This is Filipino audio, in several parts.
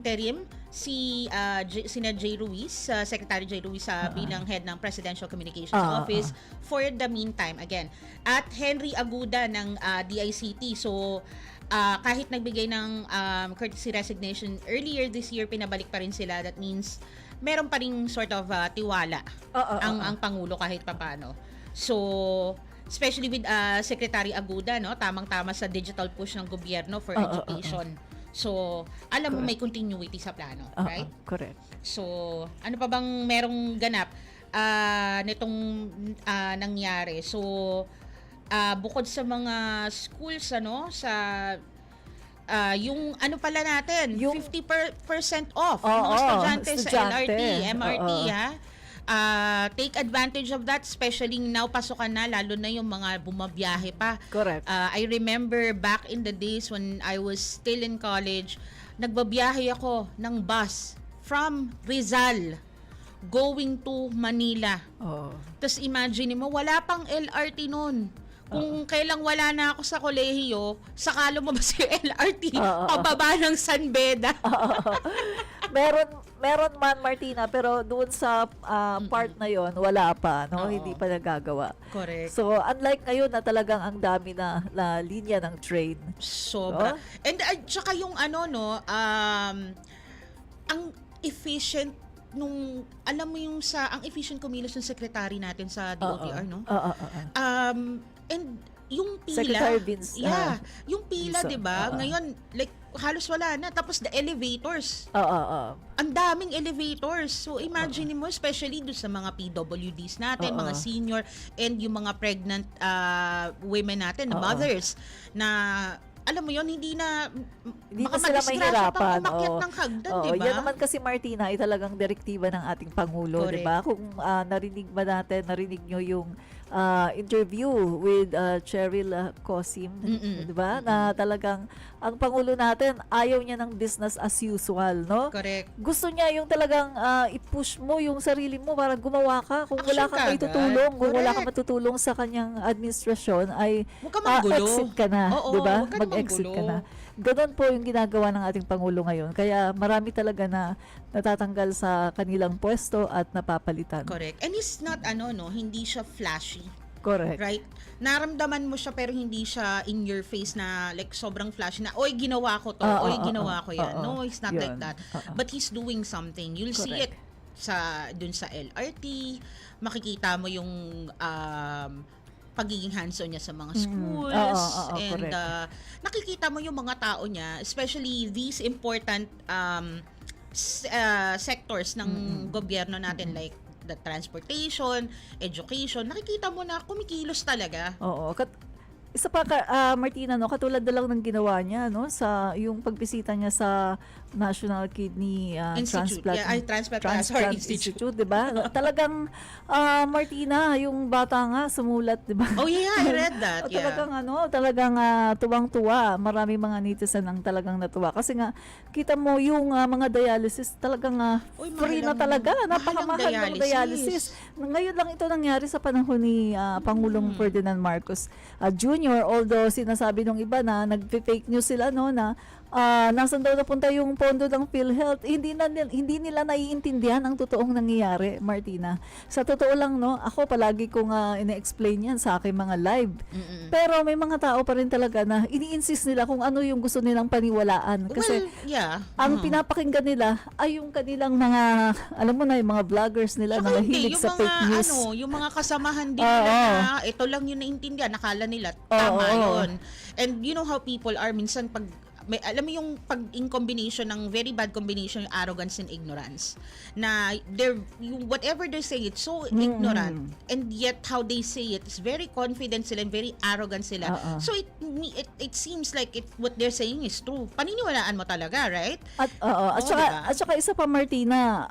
interim sina J. Ruiz, Secretary J. Ruiz bilang head ng Presidential Communications Office for the meantime again. At Henry Aguda ng DICT. So kahit nagbigay ng courtesy resignation earlier this year, pinabalik pa rin sila. That means meron pa rin sort of tiwala ang Pangulo kahit papano. So especially with Secretary Aguda, no, tamang-tama sa digital push ng gobyerno for education. So, alam mo may continuity sa plano, right? Correct. So, ano pa bang merong ganap nitong nangyari? So, bukod sa mga schools, sa yung ano pala natin, yung 50% off mga estudyante sa LRT, MRT, take advantage of that, especially now pasukan na, lalo na yung mga bumabiyahe pa. Correct. I remember back in the days when I was still in college, nagbabiyahe ako ng bus from Rizal going to Manila. Tapos imagine mo, wala pang LRT noon. Kung kailang wala na ako sa kolehiyo, sakalo mo ba si LRT pababa ng San Beda? Meron man, Martina, pero doon sa part na yon wala pa, no? Hindi pa nagagawa. Correct. So, unlike ngayon na talagang ang dami na linya ng train. Sobra. And tsaka yung ang efficient nung, alam mo yung ang efficient kumilos ng secretary natin sa DOTR, no? And yung pila, Secretary Vince, yung pila, 'di ba? Ngayon like halos wala na, tapos the elevators. Ang daming elevators. So imagine mo, especially do sa mga PWDs natin, mga senior and yung mga pregnant women natin, mothers na alam mo yon, hindi na sila mahihirapan. Umakyat ng hagdan, di ba? Yan naman kasi, Martina, ay talagang direktiba ng ating Pangulo, di ba? Kung narinig nyo yung interview with Cheryl Cosim, di ba? Na talagang ang Pangulo natin, ayaw niya ng business as usual, no? Correct. Gusto niya yung talagang i-push mo yung sarili mo para gumawa ka. Kung wala kang tutulong, kung wala kang matutulong sa kanyang administrasyon, ay exit ka na, di ba? Mag-exit ka na. Ganon po yung ginagawa ng ating Pangulo ngayon. Kaya marami talaga na natatanggal sa kanilang pwesto at napapalitan. Correct. And it's not hindi siya flashy. Correct. Right? Naramdaman mo siya pero hindi siya in your face na like sobrang flashy na, oy, ginawa ko to, oy, ginawa ko yan. No, it's not like that. But he's doing something. You'll see it dun sa LRT. Makikita mo yung pagiging hands-on niya sa mga schools. And nakikita mo yung mga tao niya, especially these important sectors ng gobyerno natin, like the transportation, education, nakikita mo na kumikilos talaga. Isa pa, Martina, no, katulad na lang ng ginawa niya, no, sa yung pagbisita niya sa National Kidney Transplant Institute, di ba? Talagang, Martina, yung bata nga sumulat, di ba? Oh yeah, I read that. Talagang tuwang-tuwa. Marami mga netizen ang talagang natuwa. Kasi nga, kita mo yung mga dialysis, talagang free na talaga. Napakamahal ng dialysis. Ngayon lang ito nangyari sa panahon ni Pangulong Ferdinand Marcos Jr. Although sinasabi nung iba na nagpe-fake news sila, no, na nasan daw napunta yung pondo ng PhilHealth. Hindi nila naiintindihan ang totoong nangyayari, Martina. Sa totoo lang, no, ako palagi kong ine-explain yan sa aking mga live. Pero may mga tao pa rin talaga na ini-insist nila kung ano yung gusto nilang paniwalaan. Kasi ang pinapakinggan nila ay yung kanilang mga, alam mo na, yung mga vloggers nila na mahilig sa fake news. Yung mga kasamahan din nila na ito lang yung naintindihan, nakala nila tama yun. And you know how people are, minsan pag alam mo yung in combination ng very bad combination, yung arrogance and ignorance, na yung whatever they're saying, it's so ignorant, and yet how they say it is very confident sila and very arrogant sila. So it seems like what they're saying is true. Paniniwalaan mo talaga, right? At saka isa pa, Martina,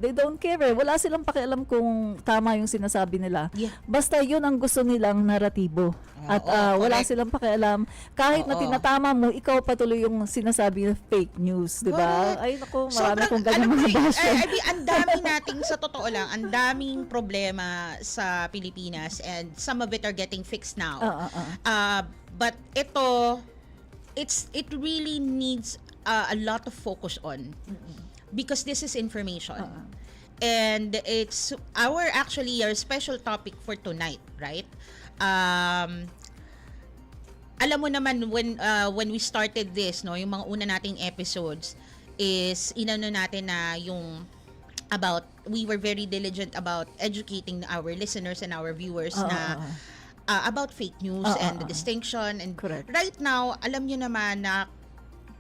they don't care. Wala silang pakialam kung tama yung sinasabi nila. Basta yun ang gusto nilang naratibo. At wala silang pakialam. Kahit na tinatama mo, ikaw patuloy yung sinasabi ng fake news. Diba? Ay, naku, marami akong ganyan mga basher. Ang dami nating, sa totoo lang, ang daming problema sa Pilipinas, and some of it are getting fixed now. But it really needs a lot of focus on because this is information. And it's our special topic for tonight, right? Alam mo naman when we started this, no, yung mga una nating episodes is inano natin na yung we were very diligent about educating our listeners and our viewers na about fake news and the distinction. And correct. Right now, alam nyo naman na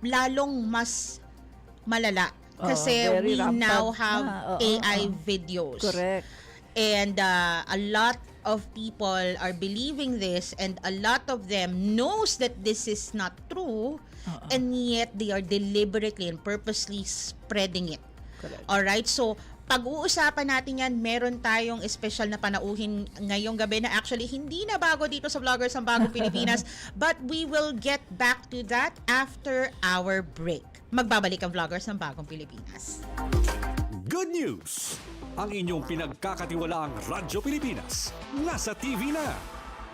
lalong mas malala kasi we now have AI videos. Correct. And a lot of people are believing this, and a lot of them knows that this is not true, and yet they are deliberately and purposely spreading it. Correct. Alright, so pag-uusapan natin yan, meron tayong special na panauhin ngayong gabi na actually hindi na bago dito sa Vloggers ng Bagong Pilipinas, but we will get back to that after our break. Magbabalik ang Vloggers ng Bagong Pilipinas. Good news! Ang inyong pinagkakatiwalaang Radyo Pilipinas nasa TV na.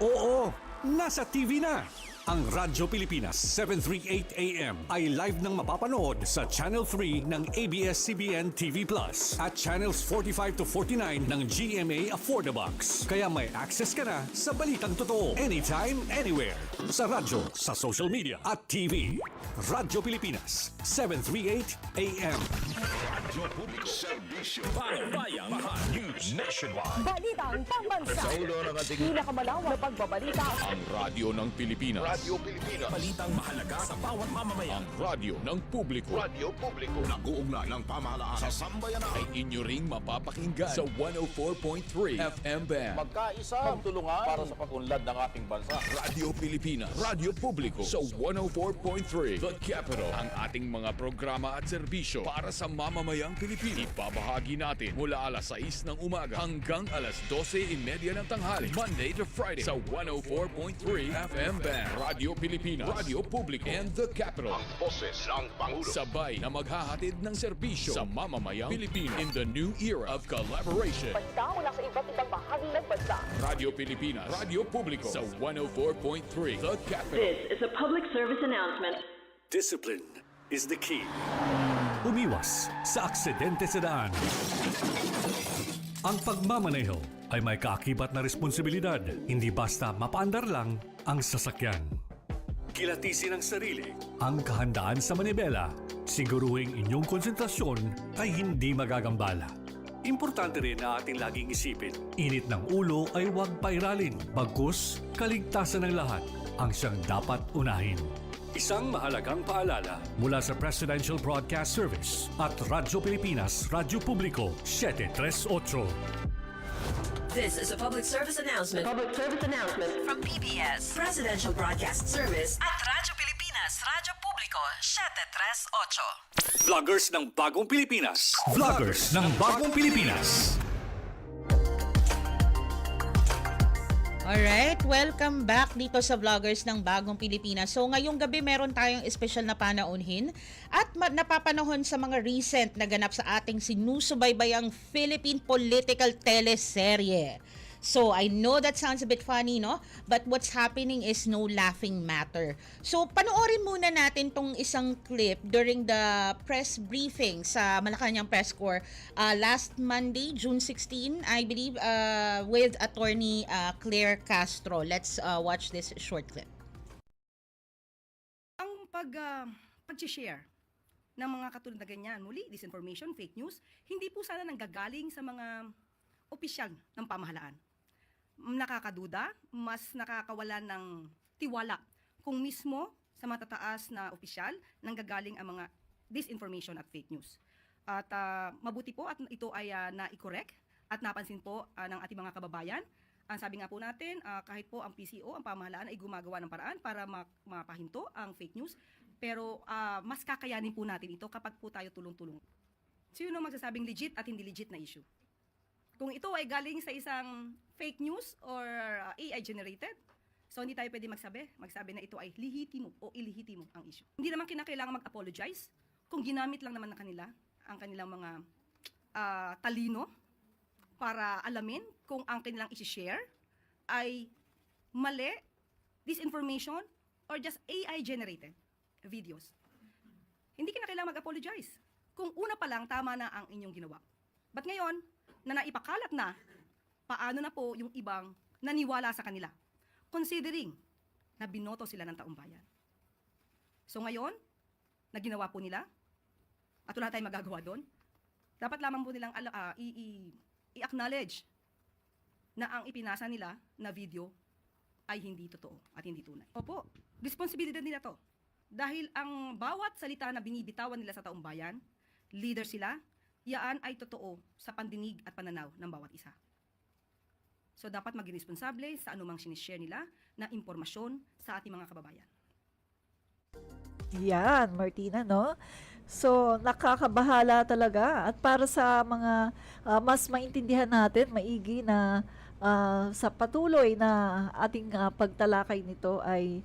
Oo, nasa TV na. Ang Radyo Pilipinas 738 AM ay live nang mapapanood sa Channel 3 ng ABS-CBN TV Plus at Channels 45 to 49 ng GMA Affordabox. Kaya may access ka na sa balitang totoo anytime, anywhere. Sa radyo, sa social media at TV. Radyo Pilipinas 738 AM. Radyo Publiko Serbisyo Bayang Mahal News Nationwide. Balitang pambansa. Sa ulo ng ating Pinakamalawak na pagbabalita. ang radyo ng Pilipinas. Radyo Pilipinas. Balitang mahalaga sa bawat mamamayan. Ang radyo ng publiko. Radyo Publiko. Nag-uugnay ng pamahalaan sa sambayanan. Ay inyo ring mapapakinggan sa 104.3 FM band. Magkaisa, magtulungan para sa pag-unlad ng ating bansa. Radyo Pilipinas. Radyo Publiko sa 104.3 The Capital. Ang ating mga programa at serbisyo para sa mamamayang Pilipino. Ibabahagi natin mula alas 6 ng umaga hanggang alas 12:30 ng tanghali. Monday to Friday sa 104.3 FM band. Radyo Pilipinas. Radyo Publiko and The Capital. Ang boses ng Pangulo. Sabay na maghahatid ng serbisyo sa mamamayang Pilipino in the new era of collaboration. Basta mula sa iba't ibang bahagi ng bansa. Radyo Pilipinas, Radyo Publiko sa 104.3 The Capital. This is a public service announcement. Discipline is the key. Umiwas sa aksidente sa daan. Ang pagmamaneho ay may kaakibat na responsibilidad. Hindi basta mapaandar lang ang sasakyan. Kilatisin ang sarili, ang kahandaan sa manibela. Siguruhing inyong konsentrasyon ay hindi magagambala. Importante rin na ating laging isipin, init ng ulo ay huwag pairalin. Bagkus, kaligtasan ng lahat ang siyang dapat unahin. Isang mahalagang paalala mula sa Presidential Broadcast Service at Radyo Pilipinas, Radyo Publiko, 738. This is a public service announcement Public service announcement. from PBS, Presidential Broadcast Service at Radyo Pilipinas, Radyo Publiko, 738. Vloggers ng Bagong Pilipinas. Vloggers ng Bagong Pilipinas. Alright, welcome back dito sa Vloggers ng Bagong Pilipinas. So ngayong gabi meron tayong special na panauhin at napapanahon sa mga recent na ganap sa ating sinusubaybayang Philippine political teleserye. So I know that sounds a bit funny, no? But what's happening is no laughing matter. So panoorin muna natin tong isang clip during the press briefing sa Malacanang Press Corps last Monday, June 16, I believe, with attorney Claire Castro. Let's watch this short clip. Ang pag-share ng mga katulad na ganyan, muli, disinformation, fake news, hindi po sana nanggagaling sa mga opisyal ng pamahalaan. Nakakaduda, mas nakakawala ng tiwala kung mismo sa matataas na opisyal nanggagaling ang mga disinformation at fake news. At mabuti po at ito ay na-correct at napansin po ng ating mga kababayan. Ang sabi nga po natin, kahit po ang PCO, ang pamahalaan ay gumagawa ng paraan para mapahinto ang fake news, pero mas kakayanin po natin ito kapag po tayo tulong-tulong. Sino magsasabing legit at hindi legit na issue? Kung ito ay galing sa isang fake news or AI generated, so hindi tayo pwede magsabi na ito ay lehitimo o ilehitimo ang issue. Hindi naman kinakailangan mag-apologize kung ginamit lang naman na kanila ang kanilang mga talino para alamin kung ang kanilang isi-share ay mali, disinformation, or just AI generated videos. hindi ka na kailangan mag-apologize. Kung una pa lang, tama na ang inyong ginawa. But ngayon, na naipakalat na, paano na po yung ibang naniwala sa kanila? Considering na binoto sila ng taong bayan. So ngayon, na ginawa po nila, at wala tayong magagawa doon, dapat lamang po nilang i-acknowledge na ang ipinasa nila na video ay hindi totoo at hindi tunay. Opo, responsibilidad nila to. Dahil ang bawat salita na binibitawan nila sa taong bayan, leader sila, yaan ay totoo sa pandinig at pananaw ng bawat isa. So dapat maging responsable sa anumang sinishare nila na impormasyon sa ating mga kababayan. Yan, Martina, no? So, nakakabahala talaga. At para sa mga mas maintindihan natin, maigi na sa patuloy na ating pagtalakay nito ay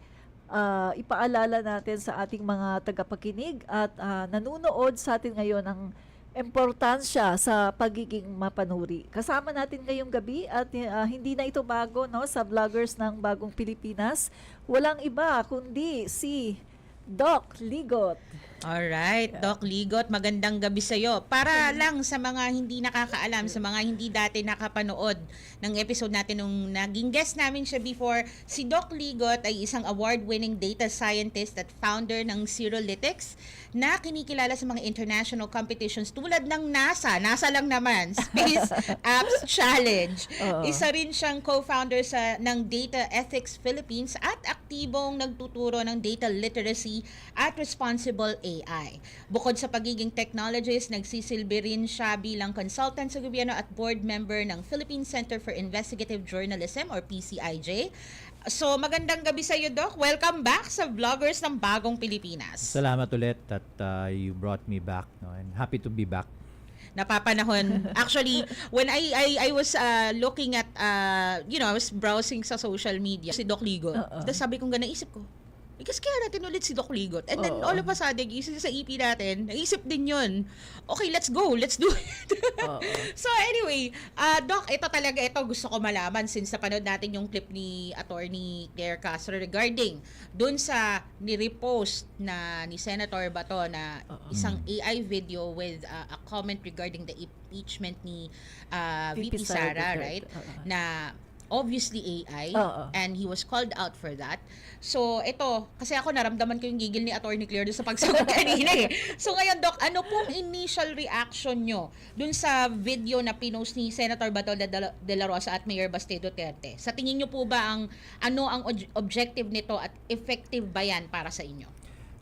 ipaalala natin sa ating mga tagapakinig at nanunood sa atin ngayon ang importansya sa pagiging mapanuri. Kasama natin ngayong gabi at hindi na ito bago, no, sa vloggers ng Bagong Pilipinas. Walang iba kundi si Doc Ligot. Alright, Doc Ligot, magandang gabi sa'yo. Para lang sa mga hindi nakakaalam, sa mga hindi dati nakapanood ng episode natin nung naging guest namin siya before, si Doc Ligot ay isang award-winning data scientist at founder ng Zerolytics na kinikilala sa mga international competitions tulad ng NASA lang naman, Space Apps Challenge. Isa rin siyang co-founder ng Data Ethics Philippines at aktibong nagtuturo ng data literacy at responsible AI. Bukod sa pagiging technologist, nagsisilbi rin siya bilang consultant sa gobyerno at board member ng Philippine Center for Investigative Journalism or PCIJ. So, magandang gabi sa iyo, Doc. Welcome back sa Vloggers ng Bagong Pilipinas. Salamat ulit that you brought me back, no? And happy to be back. Napapanahon. Actually, when I was looking at, I was browsing sa social media, si Doc Ligot. Tapos sabi kong naisip ko, kasi kaya natin ulit si Doc Ligot. And then all of a sudden, isa sa EP natin, naisip din yun. Okay, let's go. Let's do it. So anyway, Doc, ito gusto ko malaman since napanood natin yung clip ni Attorney Claire Castro regarding dun sa ni-repost na ni Senator Bato na isang AI video with a comment regarding the impeachment ni VP Sara, right? Na obviously AI, and he was called out for that. So, ito, kasi ako naramdaman ko yung gigil ni Attorney Claire doon sa pagsagot kanina eh. So, ngayon, Doc, ano pong initial reaction nyo dun sa video na pinost ni Senator Bato de la Rosa at Mayor Baste Duterte? Sa tingin nyo po ba ang objective nito at effective ba yan para sa inyo?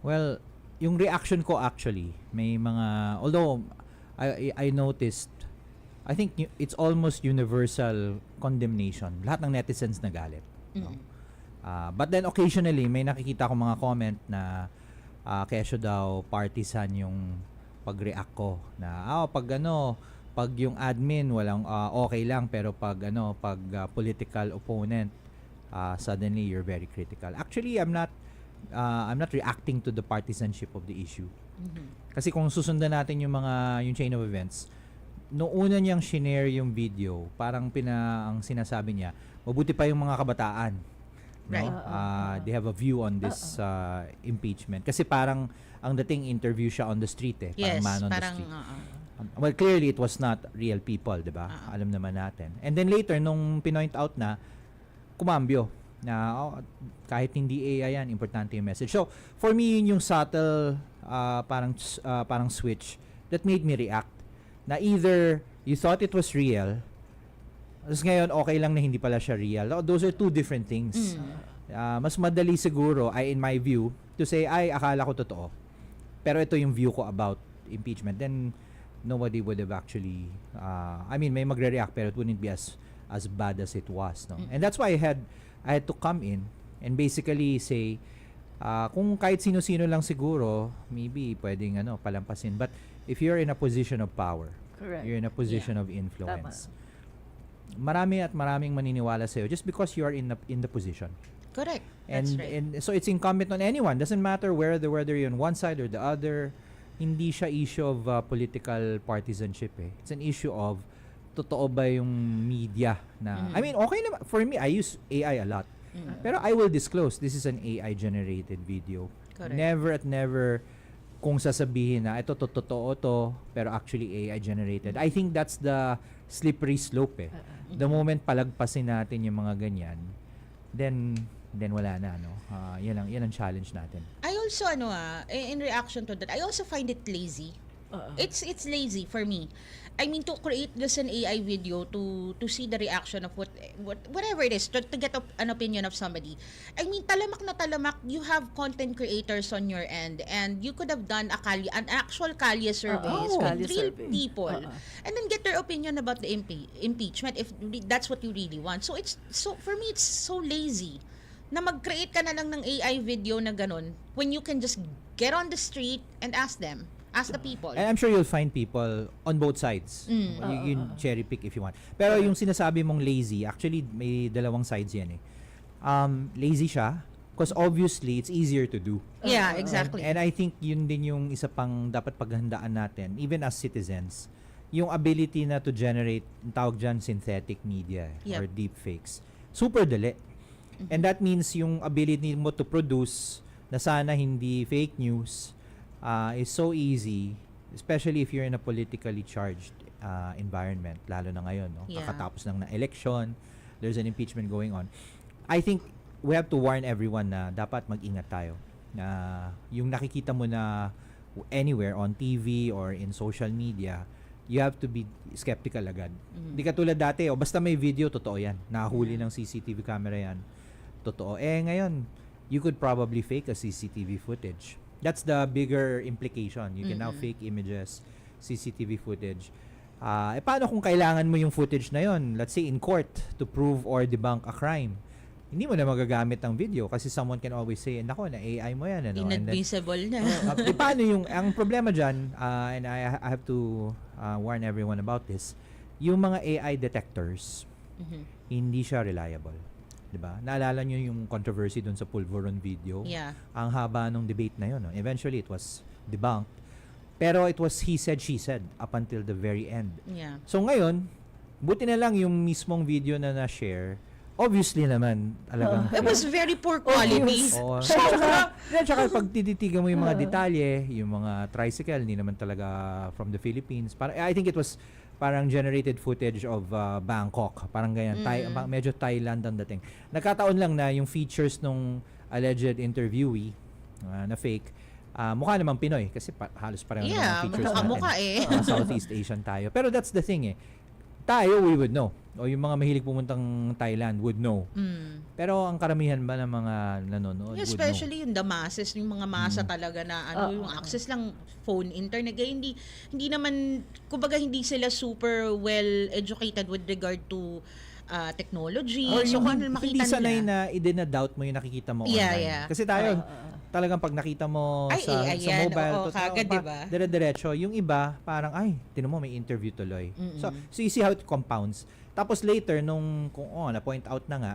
Well, yung reaction ko actually, may mga, although I noticed, I think it's almost universal condemnation. Lahat ng netizens nagalit. No? But then occasionally, may nakikita akong mga comment na kesyo daw partisan yung pag-react ko. Na, pag yung admin, walang okay lang, pero pag political opponent, suddenly you're very critical. Actually, I'm not reacting to the partisanship of the issue. Kasi kung susundan natin yung chain of events, noong una niyang shinare yung video, parang ang sinasabi niya, mabuti pa yung mga kabataan. No? Right. They have a view on this impeachment. Kasi parang ang dating interview siya on the street eh. Parang Yes, man on parang, the street. Well, clearly it was not real people, di ba? Alam naman natin. And then later, nung pinoint out na, kumambyo na kahit hindi AI yan, importante yung message. So, for me, yun yung subtle parang switch that made me react. Na either you thought it was real, tapos ngayon okay lang na hindi pala siya real. Those are two different things. Mas madali siguro, in my view, to say, akala ko totoo. Pero ito yung view ko about impeachment. Then, nobody would have actually, may magre-react pero it wouldn't be as bad as it was. No? And that's why I had to come in and basically say, kung kahit sino-sino lang siguro, maybe pwedeng palampasin. But if you're in a position of power, Correct. you're in a position of influence, maraming maniniwala sa'yo just because you are in the position. Correct. That's right. And so it's incumbent on anyone. Doesn't matter whether you're on one side or the other. Hindi siya issue of political partisanship eh. It's an issue of totoo ba yung media na okay naman. For me, I use AI a lot. Pero I will disclose this is an AI generated video. Correct. Never kung sasabihin na ito totoo to pero actually AI generated. I think that's the slippery slope eh. The moment palagpasin natin yung mga ganyan, then wala na, no? Yan ang challenge natin. I also in reaction to that, I also find it lazy. It's lazy for me. I mean, to create this an AI video to see the reaction of whatever it is, to get an opinion of somebody. I mean, talamak na talamak, you have content creators on your end, and you could have done an actual Kalye survey with Kalye real survey. people, and then get their opinion about the impeachment if that's what you really want. So for me, it's so lazy na mag-create ka na lang ng AI video na ganun when you can just get on the street and ask the people. And I'm sure you'll find people on both sides. You cherry pick if you want. Pero yung sinasabi mong lazy, actually may dalawang sides yan eh. Lazy siya because obviously it's easier to do. Yeah, exactly. And I think yun din yung isa pang dapat paghandaan natin, even as citizens, yung ability na to generate, ang tawag dyan, synthetic media or deepfakes. Super dali. And that means yung ability mo to produce na sana hindi fake news is so easy, especially if you're in a politically charged environment, lalo na ngayon, no? Yeah. Kakatapos lang na election, there's an impeachment going on. I think we have to warn everyone na dapat mag-ingat tayo. Na yung nakikita mo na anywhere on TV or in social media, you have to be skeptical agad. Hindi katulad dati, basta may video, totoo yan. Nahuli ng CCTV camera yan. Totoo. Ngayon, you could probably fake a CCTV footage. That's the bigger implication. You can now fake images, CCTV footage. Paano kung kailangan mo yung footage na yon, let's say in court, to prove or debunk a crime? Hindi mo na magagamit ang video kasi someone can always say, nako, na AI mo yan. Ano? Inadmissible na. Paano yung, ang problema dyan, and I have to warn everyone about this, yung mga AI detectors, hindi siya reliable. Diba? Naalala nyo yung controversy dun sa Pulveron video? Yeah. Ang haba ng debate na yun. No? Eventually, it was debunked. Pero it was he said, she said up until the very end. Yeah. So ngayon, buti na lang yung mismong video na na-share. Obviously naman, talagang... It was very poor quality. Oo. Tsaka pag tititigan mo yung mga detalye, yung mga tricycle, hindi naman talaga from the Philippines. I think it was parang generated footage of Bangkok. Parang ganyan. Medyo Thailand ang dating. Nagkataon lang na yung features nung alleged interviewee na fake, mukha namang Pinoy kasi halos pareho naman ang features natin. Mukha eh. Southeast Asian tayo. Pero that's the thing eh. Tayo, we would know. O yung mga mahilig pumuntang Thailand would know. Pero ang karamihan ba ng mga nanonood would know? Especially yung the masses, yung mga masa talaga na yung access lang phone, internet. Kaya hindi naman, kumbaga hindi sila super well educated with regard to technology. Or So yung kung ano makita hindi sanay nila. na i-doubt mo yung nakikita mo Yeah, online. yeah. Kasi tayo, talagang pag nakita mo sa yan. mobile, Oo, kagad, diba? dire-diretso. Yung iba, parang, tinan mo, may interview tuloy. So you see how it compounds. Tapos later, kung na-point out na nga,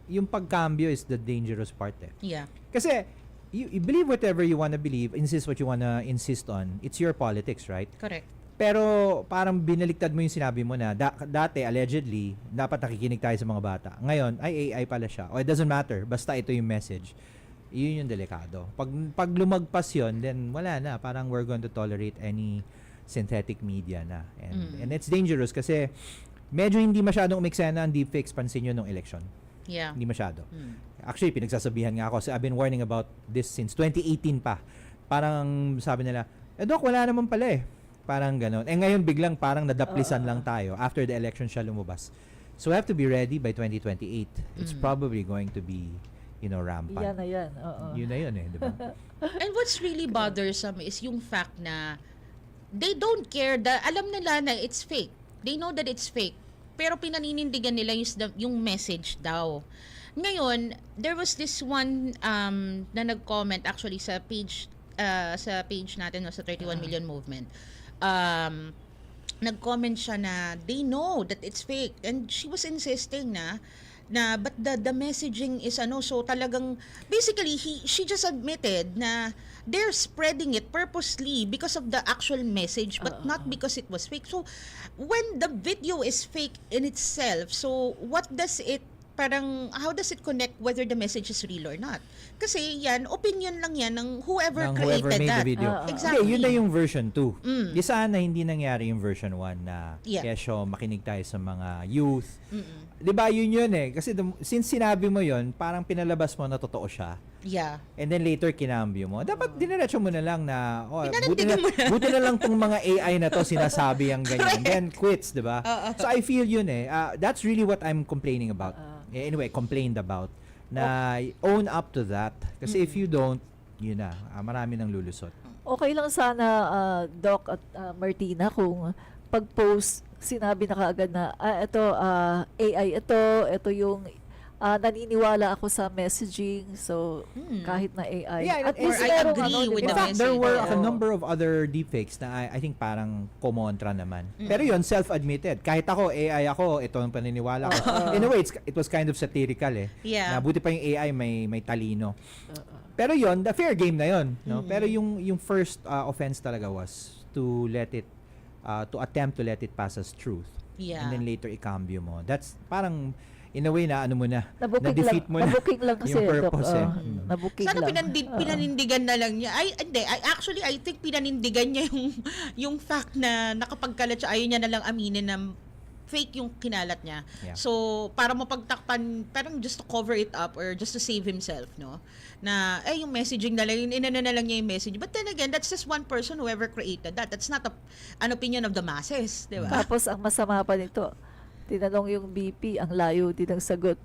yung pagcambio is the dangerous part eh. Yeah. Kasi, you believe whatever you wanna believe, insist what you wanna insist on, it's your politics, right? Correct. Pero parang binaliktad mo yung sinabi mo na dati, allegedly, dapat nakikinig tayo sa mga bata. Ngayon, AI pala siya. O it doesn't matter, basta ito yung message. Yun yung delikado. Pag lumagpas yun, then wala na. Parang we're going to tolerate any synthetic media na. And it's dangerous kasi medyo hindi masyadong umiksena ang deepfakes, pansin nyo nung election. Yeah. Hindi masyado. Actually, pinagsasabihan nga ako. I've been warning about this since 2018 pa. Parang sabi nila, Doc, wala naman pala eh. Parang ganon. Ngayon biglang parang nadaplisan lang tayo after the election siya lumabas. So we have to be ready by 2028. It's probably going to be, rampant. Yan na yan. Yun na yun eh, di ba? And what's really bothersome is yung fact na they don't care, alam nila na it's fake. They know that it's fake. Pero pinaninindigan nila yung message daw. Ngayon, there was this one na nag-comment actually sa page natin, sa 31 Million Movement. Nag-comment siya na they know that it's fake, and she was insisting na but the messaging is so talagang basically she just admitted na they're spreading it purposely because of the actual message but not because it was fake. So when the video is fake in itself, so what does it parang how does it connect whether the message is real or not? Kasi yan, opinion lang yan ng whoever ng created whoever made that. the video. Exactly. Hindi, yun na yung version 2. Di sana hindi nangyari yung version 1 na Yeah. kesyo makinig tayo sa mga youth. Di ba yun eh. Kasi since sinabi mo yun, parang pinalabas mo na totoo siya. Yeah. And then later kinambyo mo. Dapat diniretso mo na lang na Pinanindigan mo na. buti na lang tong mga AI na to sinasabi ang ganyan. Then quits, 'di ba? So I feel yun eh. That's really what I'm complaining about. Anyway, complained about na own up to that. Kasi if you don't, yun na, marami nang lulusot. Okay lang sana, Doc at Martina, kung pag-post, sinabi na kaagad na, ito, AI ito yung naniniwala ako sa messaging, so kahit na AI. Yeah, at or least I merong agree with In the fact, there message. were a Oo. number of other deepfakes na I think parang kumontra naman. Pero yun, self-admitted. Kahit ako, AI ako, ito ang paniniwala ko. In a way, it was kind of satirical eh. Yeah. Na buti pa yung AI may talino. Pero yun, the fair game na yun. No? Pero yung first offense talaga was to attempt to let it pass as truth. Yeah. And then later, i-cambio mo. That's parang, in a way na ano mo na, Nabuking na-defeat mo na nabuking lang kasi, yung purpose Doc. eh. Nabuking Sana lang. pinanindigan na lang niya. I think pinanindigan niya yung fact na nakapagkalat siya, ayaw niya na lang aminin na fake yung kinalat niya. Yeah. So, para mapagtakpan, parang just to cover it up or just to save himself, no? Na, yung messaging na lang, inano na lang niya yung message. But then again, that's just one person who ever created that. That's not an opinion of the masses, di ba? Tapos, ang masama pa nito, tinanong yung BP, ang layo din ang sagot.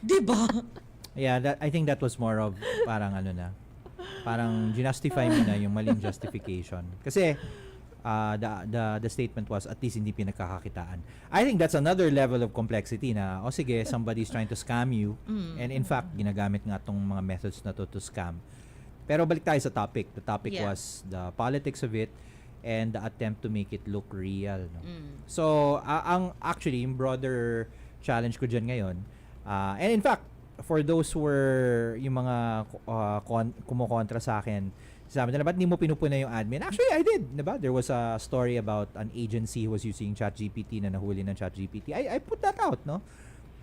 Di ba? Yeah, I think that was more of parang ano na. Parang justify mo na yung maling justification. Kasi the statement was at least hindi pinagkakakitaan. I think that's another level of complexity na sige, somebody's trying to scam you and in fact ginagamit nga tong mga methods na to scam. Pero balik tayo sa topic. The topic was the politics of it and the attempt to make it look real, no? So actually yung broader challenge ko dyan ngayon, and in fact for those who were yung mga kumukontra sa akin, sabi nila, ba't di mo pinupuna yung admin? Actually, I did. Diba? There was a story about an agency who was using ChatGPT na nahuli ng ChatGPT. I put that out, no?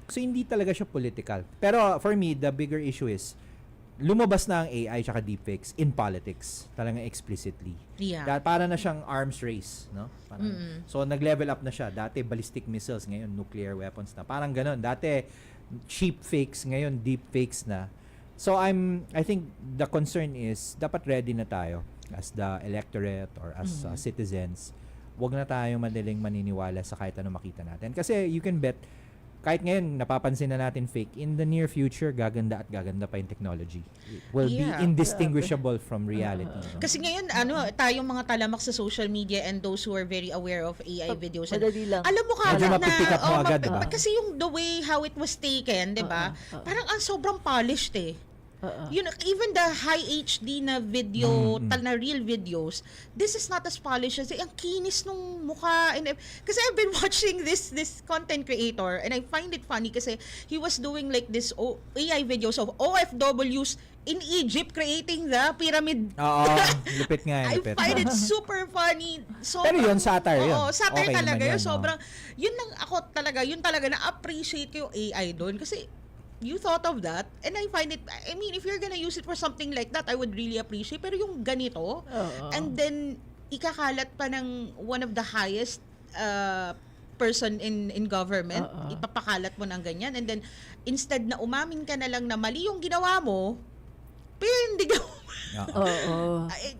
So, hindi talaga siya political. Pero, for me, the bigger issue is, lumabas na ang AI tsaka deepfakes in politics. Talagang explicitly. Yeah. Para na siyang arms race, no? Parang, so, nag-level up na siya. Dati, ballistic missiles. Ngayon, nuclear weapons na. Parang ganun. Dati, cheap fakes. Ngayon, deepfakes na. So I think the concern is dapat ready na tayo as the electorate or as citizens. Wag na tayo madaling maniniwala sa kahit ano makita natin. Kasi you can bet kahit ngayon napapansin na natin fake, in the near future gaganda at gaganda pa yung technology. It will be indistinguishable from reality. No? Kasi ngayon, tayong mga talamak sa social media and those who are very aware of AI videos. Madali lang. Alam mo Medyo kagad na, mapipick up mo agad, diba? Kasi yung the way how it was taken, di ba? Parang sobrang polished eh. Yun, even the high HD na video, na real videos, this is not as polished as ang kinis nung mukha. Kasi I've been watching this content creator and I find it funny kasi he was doing like this AI videos of OFWs in Egypt creating the pyramid. Oo, lupit nga. I Lupit. find it super funny. Pero yun, satire yun. Oo, satire Okay talaga naman yun. yun, Sobrang, yun talaga na-appreciate ko yung AI doon. Kasi, you thought of that, and I find it, I mean, if you're gonna use it for something like that, I would really appreciate. Pero yung ganito, and then, ikakalat pa ng one of the highest person in government, ipapakalat mo ng ganyan, and then, instead na umamin ka na lang na mali yung ginawa mo, pero hindi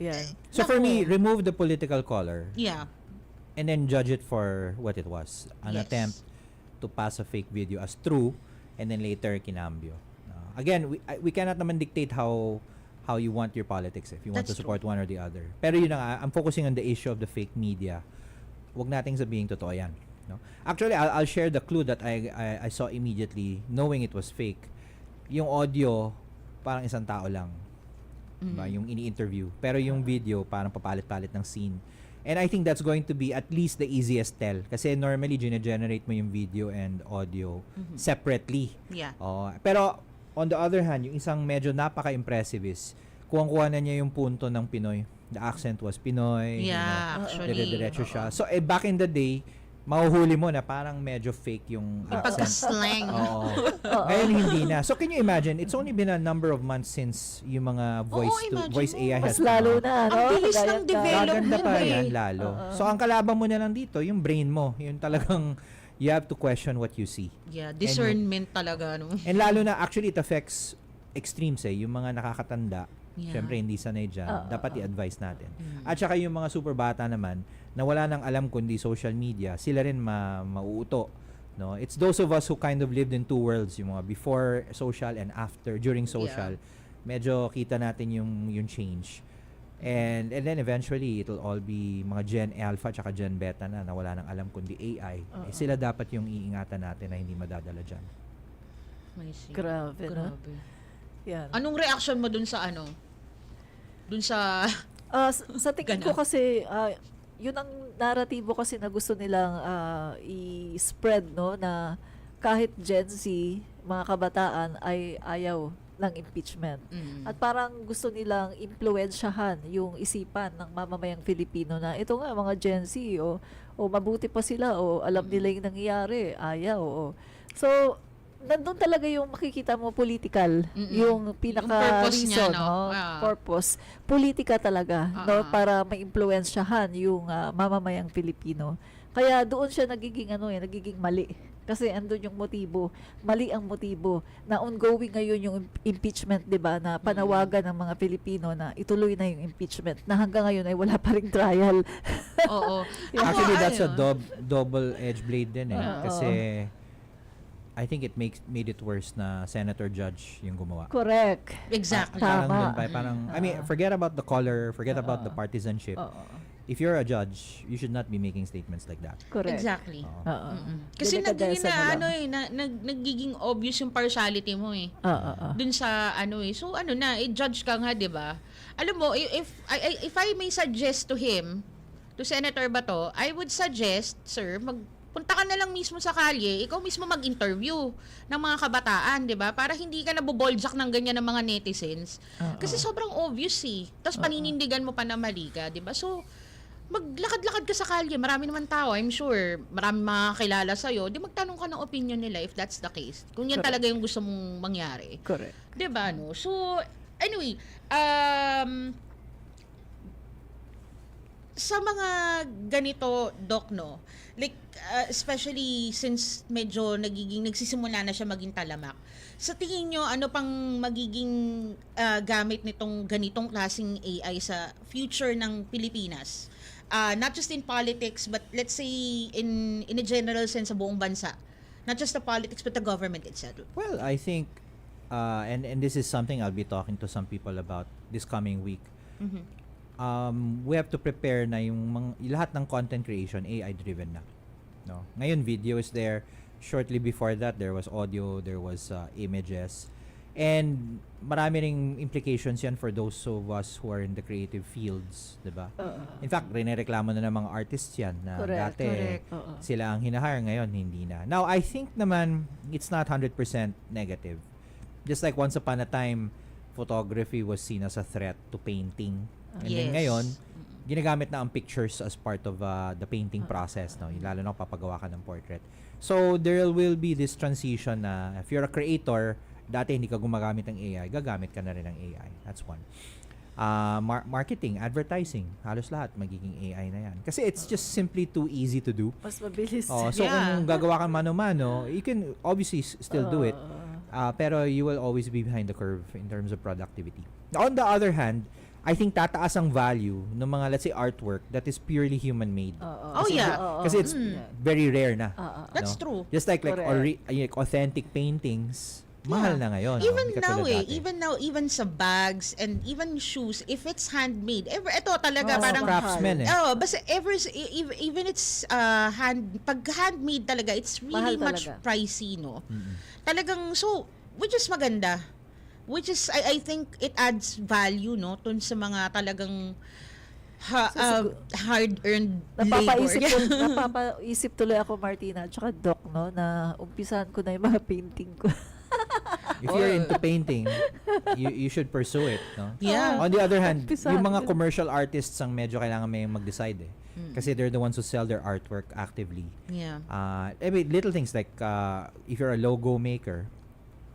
Yeah. So for me, remove the political color Yeah. and then judge it for what it was. An Yes. attempt to pass a fake video as true and then later kinambyo. Again, we cannot naman dictate how you want your politics if you want That's to support one or the other. Pero yun na nga, I'm focusing on the issue of the fake media. Wag nating sabihing totoo yan. No? Actually, I'll share the clue that I saw immediately knowing it was fake. Yung audio, parang isang tao lang. Diba? Yung ini-interview. Pero yung video, parang papalit-palit ng scene. And I think that's going to be at least the easiest tell. Kasi normally, generate mo yung video and audio separately. Yeah. Pero, on the other hand, yung isang medyo napaka-impressive is, kuwang-kuha na niya yung punto ng Pinoy. The accent was Pinoy. Yeah, actually. Dire-diretso siya. So, back in the day, mahuhuli mo na parang medyo fake yung accent. Pagka-slang. Oo. Ngayon hindi na. So can you imagine, it's only been a number of months since yung mga imagine voice mo. AI has Mas lalo come out. na, no? Ang bilis Kagaya ng ka. development. Gaganda pa eh. yan lalo. So ang kalaban mo na lang dito, yung brain mo. Yung talagang you have to question what you see. Yeah, discernment talaga, no? And lalo na actually it affects extremes eh. Yung mga nakakatanda, Yeah. syempre hindi sanay dyan. Dapat i-advise natin. At saka yung mga super bata naman, na wala nang alam kundi social media, sila rin mauuto. No? It's those of us who kind of lived in two worlds, yung mga before social and after, during social. Medyo kita natin yung change. And then eventually, it'll all be mga Gen Alpha tsaka Gen Beta na wala nang alam kundi AI. Eh, sila dapat yung iingatan natin na hindi madadala dyan. I see. Grabe, no? Grabe. Yan. Anong reaction mo dun sa Dun sa... Sa tingin ko kasi, yun ang naratibo kasi na gusto nilang i-spread, no? Na kahit Gen Z, mga kabataan, ay ayaw ng impeachment. At parang gusto nilang impluwensyahan yung isipan ng mamamayang Filipino na ito nga, mga Gen Z, o mabuti pa sila, o alam nila yung nangyayari, ayaw. So, nandun talaga yung makikita mo political, yung purpose niya, pinaka-reason, no? Purpose. Politika talaga, no? Para ma-influensyahan yung mamamayang Filipino. Kaya doon siya nagiging nagiging mali. Kasi andun yung motibo. Mali ang motibo na ongoing ngayon yung impeachment, 'di ba? Na panawagan ng mga Pilipino na ituloy na yung impeachment na hanggang ngayon ay wala pa ring trial. Oo. Actually, that's a double-edged blade din eh. Kasi I think it made it worse na senator judge yung gumawa. Correct. Exactly. Parang, I mean, forget about the color, forget about the partisanship. If you're a judge, you should not be making statements like that. Correct. Exactly. Oo. Kasi Delikadesa na lang. nagiging obvious yung partiality mo eh. Dun sa so i-judge ka nga, 'di ba? Alam mo, if I may suggest to him, to Senator Bato, I would suggest, sir, punta ka na lang mismo sa kalye, ikaw mismo mag-interview ng mga kabataan, 'di ba? Para hindi ka naboboljak ng ganyan ng mga netizens. Kasi sobrang obvious eh. Tapos paninindigan mo pa na mali ka, 'di ba? So maglakad-lakad ka sa kalye, marami naman tao, I'm sure, marami makakilala sa'yo, di magtanong ka ng opinion nila if that's the case. Kung yan talaga yung gusto mong mangyari. Correct. Di ba, no? So, anyway, sa mga ganito, Doc, no? Like, especially since medyo nagsisimula na siya maging talamak. Sa tingin nyo, ano pang magiging gamit nitong ganitong klaseng AI sa future ng Pilipinas? Not just in politics, but let's say in a general sense sa buong bansa. Not just the politics, but the government itself. Well, I think, and this is something I'll be talking to some people about this coming week. We have to prepare na yung lahat ng content creation AI-driven na. No? Ngayon, video is there. Shortly before that, there was audio, there was images. And marami ring implications yan for those of us who are in the creative fields, diba? In fact, rinereklamo na ng mga artists yan na dati sila ang hinahire, ngayon hindi na. Now, I think naman it's not 100% negative. Just like once upon a time, photography was seen as a threat to painting. And then ngayon, ginagamit na ang pictures as part of the painting process, no? Lalo na kung papagawa ka ng portrait. So, there will be this transition na if you're a creator, dati hindi ka gumagamit ng AI, gagamit ka na rin ng AI. That's one. Marketing, advertising, halos lahat magiging AI na yan. Kasi it's just simply too easy to do. Mas mabilis. So kung gagawa ka mano-mano, you can obviously still do it. Pero you will always be behind the curve in terms of productivity. On the other hand, I think tataas ang value ng mga, let's say, artwork that is purely human-made. Kasi it's very rare na. That's true. Just like authentic paintings, mahal na ngayon. Even now, even sa bags and even shoes, if it's handmade, ito talaga parang craftsmen basta even it's pag handmade talaga, it's really much pricey, no? Talagang, so, which is maganda. Which is, I think it adds value, no? Tun sa mga talagang hard-earned labor. Napapaisip tuloy ako, Martina, at saka Doc, no? Na umpisahan ko na yung mga painting ko. If you're into painting, you should pursue it, no? Yeah. On the other hand, Pisado yung mga din. commercial artists ang medyo kailangan may mag-decide eh. Kasi they're the ones who sell their artwork actively. Yeah. I mean, little things like if you're a logo maker,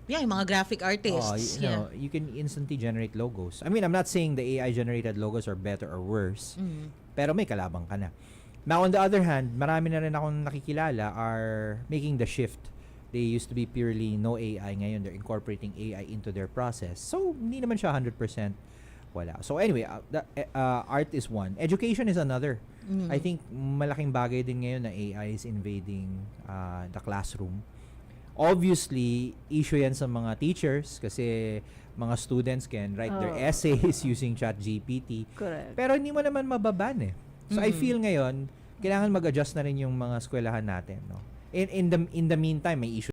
Yeah, yung mga graphic artists. you know, you can instantly generate logos. I mean, I'm not saying the AI-generated logos are better or worse, pero may kalabang ka na. Now, on the other hand, marami na rin akong nakikilala are making the shift. They used to be purely no AI. Ngayon, they're incorporating AI into their process. So, hindi naman siya 100% wala. So, anyway, art is one. Education is another. I think malaking bagay din ngayon na AI is invading the classroom. Obviously, issue yan sa mga teachers kasi mga students can write their essays using ChatGPT. Correct. Pero hindi mo naman mababan eh. So I feel ngayon, kailangan mag-adjust na rin yung mga eskwelahan natin, no? In the meantime, may issue